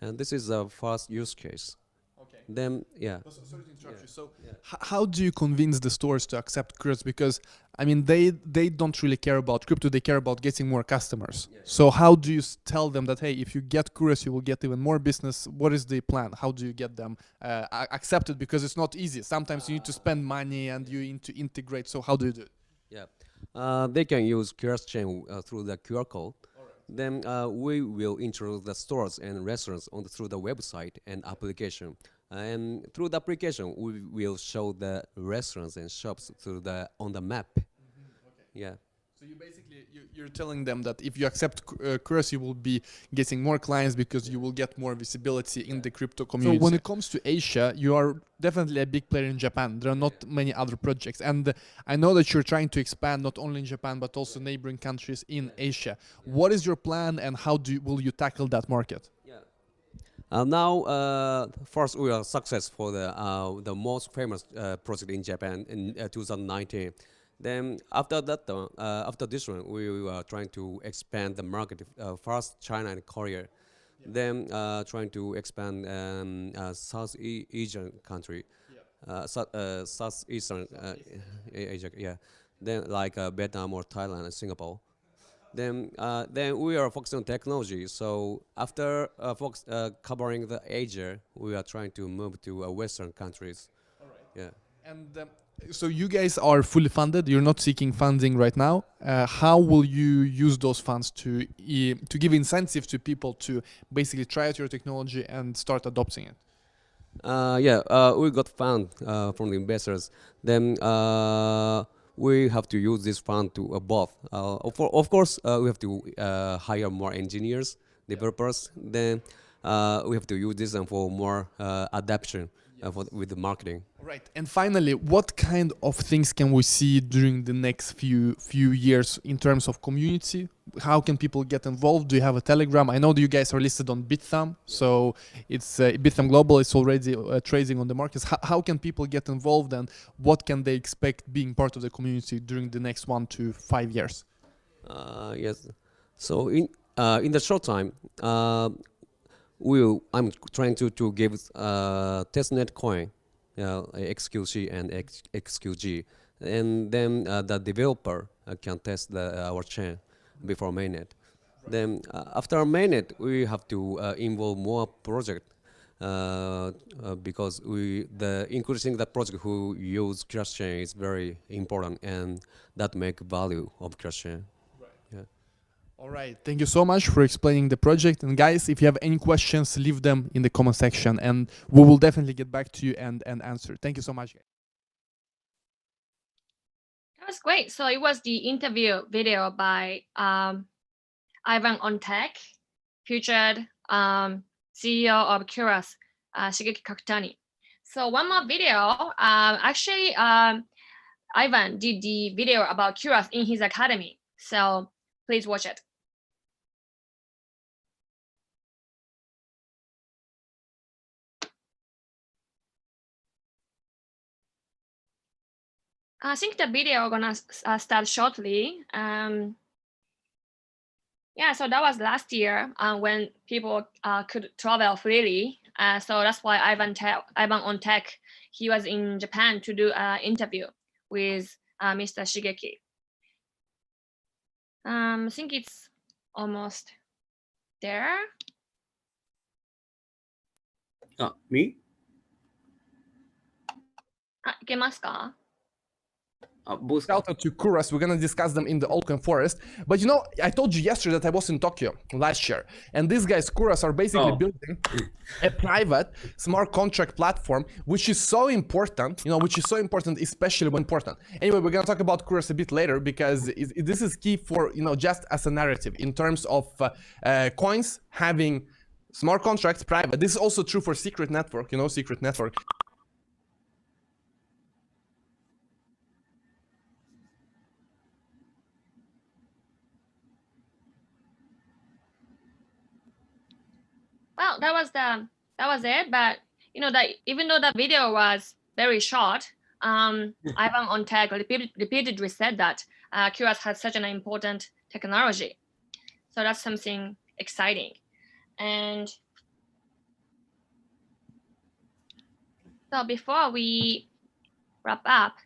and this is the first use case. Okay. Then Sorry to interrupt you. So how do you convince the stores to accept QURAS? Because I mean, they don't really care about crypto; they care about getting more customers. So how do you tell them that, hey, if you get QURAS, you will get even more business? What is the plan? How do you get them accepted? Because it's not easy. Sometimes you need to spend money and you need to integrate. So how do you do it? Yeah, they can use QURAS chain through the QR code. Then we will introduce the stores and restaurants through the website and application. And through the application, we will show the restaurants and shops on the map. Yeah. So you basically you're telling them that if you accept QURAS, you will be getting more clients because you will get more visibility in the crypto community. So when it comes to Asia, you are definitely a big player in Japan. There are not many other projects, and I know that you're trying to expand not only in Japan but also neighboring countries in Asia. What is your plan, and how will you tackle that market? Now, first we are successful for the most famous project in Japan in 2019. Then after that, after this one, we were trying to expand the market. First China and Korea, then trying to expand South Asian country, Southeastern Asia, yeah. Then like Vietnam or Thailand and Singapore. Then we are focusing on technology. So after covering the Asia, we are trying to move to Western countries. All right. Yeah. And so you guys are fully funded. You're not seeking funding right now. How will you use those funds to give incentive to people to basically try out your technology and start adopting it? We got fund from the investors. Then we have to use this fund to both. Of course, we have to hire more engineers, developers. Then we have to use this for more adaptation with the marketing. Right. And finally, what kind of things can we see during the next few years in terms of community? How can people get involved? Do you have a Telegram? I know that you guys are listed on Bithumb, so it's Bithumb Global. It's already trading on the markets. How can people get involved, and what can they expect being part of the community during the next 1 to 5 years? Yes. So in the short time, I'm trying to give testnet coin, XQC and XQG, and then the developer can test our chain before mainnet. Then after Mainnet, we have to involve more project because the increasing the project who use QURAS chain is very important, and that make value of QURAS chain. All right, thank you so much for explaining the project. And guys, if you have any questions, leave them in the comment section and we will definitely get back to you and answer. Thank you so much, guys. That was great. So it was the interview video by Ivan on Tech, featured CEO of QURAS, Shigeki Kakutani. So one more video. Actually, Ivan did the video about QURAS in his academy. So please watch it. I think the video gonna start shortly. Yeah, so that was last year when people could travel freely. So that's why Ivan on Tech, he was in Japan to do an interview with Mr. Shigeki. I think it's almost there. Me? いけますか? Shout out to QURAS. We're gonna discuss them in the open forest. But you know, I told you yesterday that I was in Tokyo last year, and these guys, QURAS, are basically building a private smart contract platform, which is so important. You know, which is so important, especially when important. Anyway, we're gonna talk about QURAS a bit later because this is key for, you know, just as a narrative in terms of coins having smart contracts private. This is also true for Secret Network. You know, Secret Network. Well, that was it. But you know that even though the video was very short, Ivan on Tech repeatedly said that QURAS has such an important technology. So that's something exciting. And so before we wrap up,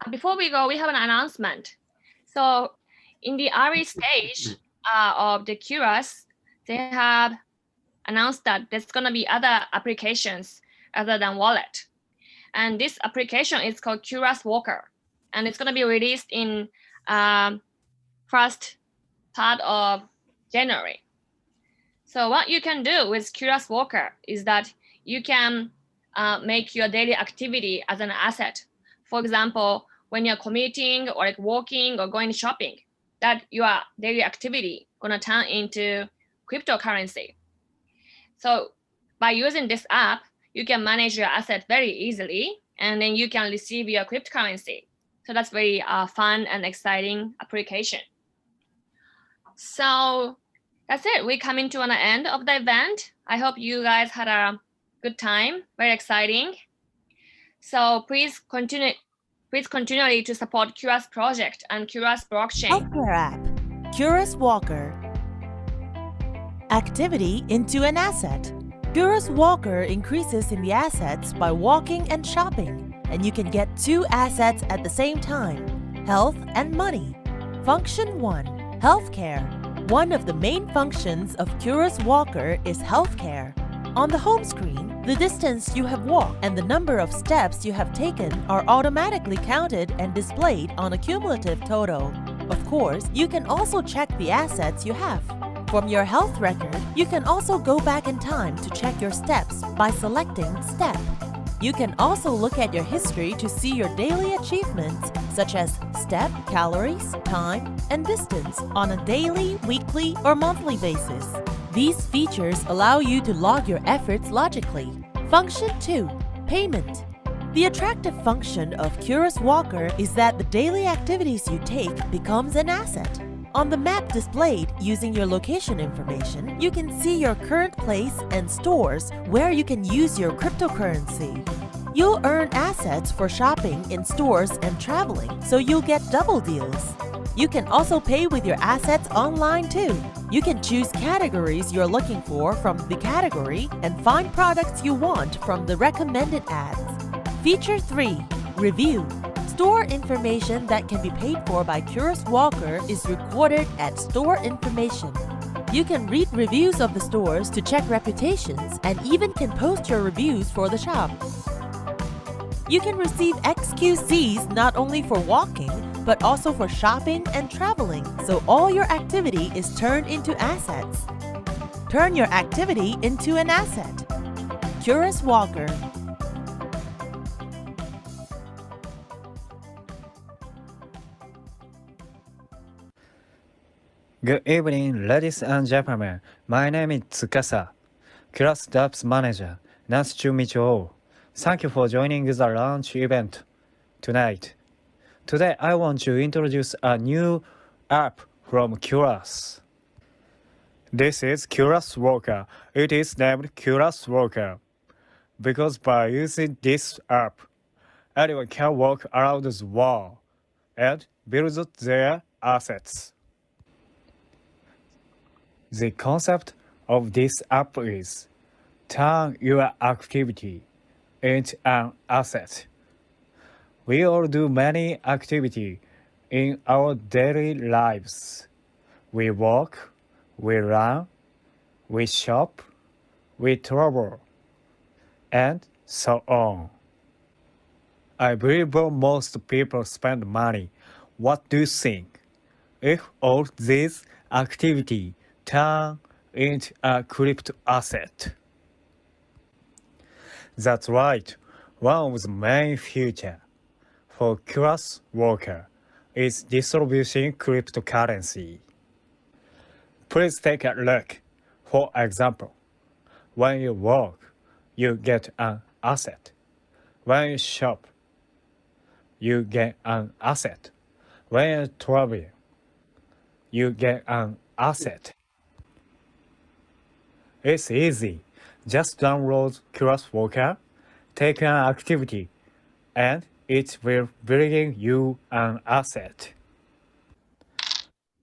before we go, we have an announcement. So in the early stage of the QURAS, they have announced that there's going to be other applications other than wallet. And this application is called QURAS Walker. And it's going to be released in first part of January. So what you can do with QURAS Walker is that you can make your daily activity as an asset. For example, when you're commuting or like walking or going shopping, that your daily activity gonna turn into cryptocurrency. So by using this app, you can manage your asset very easily, and then you can receive your cryptocurrency. So that's very fun and exciting application. So that's it. We're coming to an end of the event. I hope you guys had a good time. Very exciting. So please continually to support QURAS project and QURAS blockchain. Healthcare app, QURAS Walker. Activity into an asset. QURAS Walker increases in the assets by walking and shopping, and you can get 2 assets at the same time, health and money. Function 1, healthcare. One of the main functions of QURAS Walker is healthcare. On the home screen, the distance you have walked and the number of steps you have taken are automatically counted and displayed on a cumulative total. Of course, you can also check the assets you have. From your health record, you can also go back in time to check your steps by selecting Step. You can also look at your history to see your daily achievements, such as step, calories, time, and distance on a daily, weekly, or monthly basis. These features allow you to log your efforts logically. Function 2, payment. The attractive function of QURAS Walker is that the daily activities you take becomes an asset. On the map displayed using your location information, you can see your current place and stores where you can use your cryptocurrency. You'll earn assets for shopping in stores and traveling, so you'll get double deals. You can also pay with your assets online too. You can choose categories you're looking for from the category and find products you want from the recommended ads. Feature 3, review. Store information that can be paid for by QURAS Walker is recorded at Store Information. You can read reviews of the stores to check reputations and even can post your reviews for the shop. You can receive XQCs not only for walking, but also for shopping and traveling, so all your activity is turned into assets. Turn your activity into an asset. QURAS Walker. Good evening, ladies and gentlemen. My name is Tsukasa, QURAS Apps Manager. Nice to meet you all. Thank you for joining the launch event tonight. Today, I want to introduce a new app from QURAS. This is QURAS Walker. It is named QURAS Walker because by using this app, anyone can walk around the world and build their assets. The concept of this app is turn your activity into an asset. We all do many activities in our daily lives. We walk, we run, we shop, we travel, and so on. I believe most people spend money. What do you think? If all these activities turn into a crypto asset? That's right. One of the main features for QURAS Walker is distributing cryptocurrency. Please take a look. For example, when you walk, you get an asset. When you shop, you get an asset. When you travel, you get an asset. It's easy. Just download QURAS Walker, take an activity, and it will bring you an asset.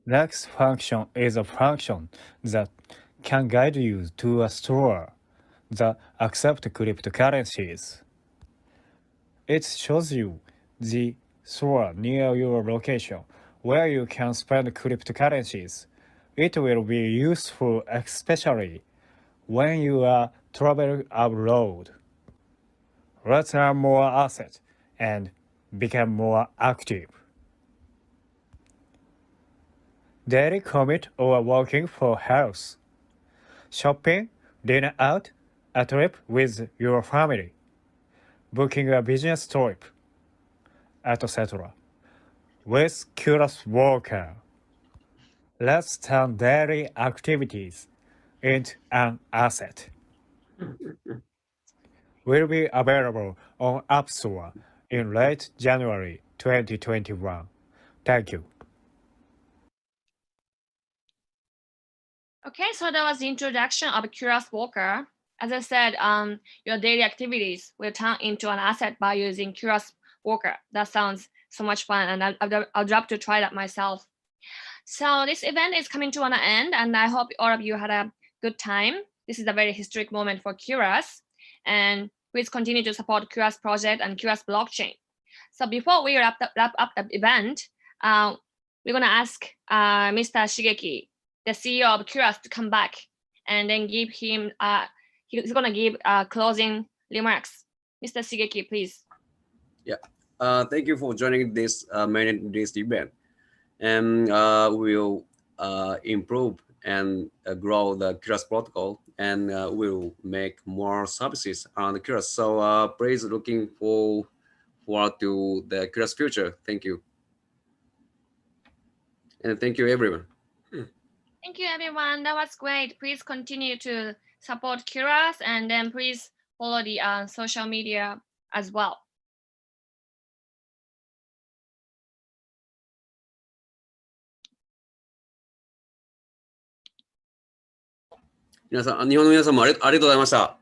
Next function is a function that can guide you to a store that accepts cryptocurrencies. It shows you the store near your location where you can spend cryptocurrencies. It will be useful especially when you are traveling abroad. Let's earn more assets and become more active. Daily commute or walking for health. Shopping, dinner out, a trip with your family. Booking a business trip, etc. With QURAS Walker, let's turn daily activities into an asset. Will be available on App Store in late January 2021. Thank you. Okay, so that was the introduction of QURAS Walker. As I said, your daily activities will turn into an asset by using QURAS Walker. That sounds so much fun, and I'd love to try that myself. So this event is coming to an end, and I hope all of you had a good time. This is a very historic moment for QURAS, and please continue to support QURAS project and QURAS blockchain. So before we wrap up the event, we're gonna ask Mr. Shigeki, the CEO of QURAS, to come back and then give him, he's gonna give closing remarks. Mr. Shigeki, please. Yeah, thank you for joining this this event, and we'll improve and grow the QURAS protocol, and we'll make more services on the QURAS. So please looking forward to the QURAS future. Thank you, and thank you everyone. Thank you, everyone. That was great. Please continue to support QURAS, and then please follow the social media as well. 日本の皆さんもありがとうございました。